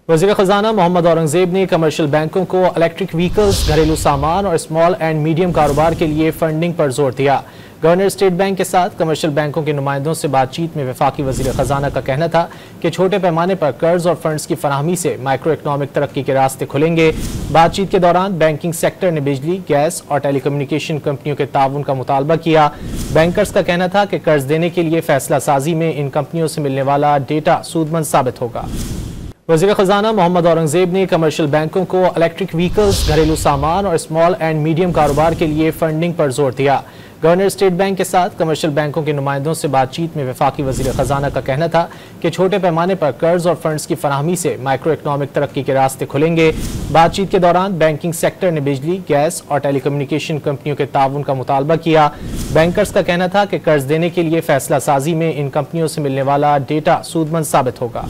वज़ीर ख़ज़ाना मोहम्मद औरंगज़ेब ने कमर्शियल बैंकों को इलेक्ट्रिक व्हीकल्स, घरेलू सामान और स्मॉल एंड मीडियम कारोबार के लिए फंडिंग पर जोर दिया। गवर्नर स्टेट बैंक के साथ कमर्शियल बैंकों के नुमाइंदों से बातचीत में वफाकी वज़ीर ख़ज़ाना का कहना था कि छोटे पैमाने पर कर्ज और फंड्स की फराहमी से माइक्रो इकनॉमिक तरक्की के रास्ते खुलेंगे। बातचीत के दौरान बैंकिंग सेक्टर ने बिजली, गैस और टेलीकम्युनिकेशन कंपनियों के ताउन का मुतालबा किया। बैंकर्स का कहना था कि कर्ज देने के लिए फैसला साजी में इन कंपनियों से मिलने वाला डेटा सूदमंद साबित होगा। वज़ीर ख़ज़ाना मोहम्मद औरंगज़ेब ने कमर्शियल बैंकों को इलेक्ट्रिक व्हीकल्स, घरेलू सामान और स्मॉल एंड मीडियम कारोबार के लिए फंडिंग पर जोर दिया। गवर्नर स्टेट बैंक के साथ कमर्शियल बैंकों के नुमाइंदों से बातचीत में वफाकी वज़ीर ख़ज़ाना का कहना था कि छोटे पैमाने पर कर्ज और फंड्स की फराहमी से माइक्रो इकनॉमिक तरक्की के रास्ते खुलेंगे। बातचीत के दौरान बैंकिंग सेक्टर ने बिजली, गैस और टेलीकम्युनिकेशन कंपनियों के ताउन का मुतालबा किया। बैंकर्स का कहना था कि कर्ज देने के लिए फैसला साजी में इन कंपनियों से मिलने वाला डेटा सूदमंद साबित होगा।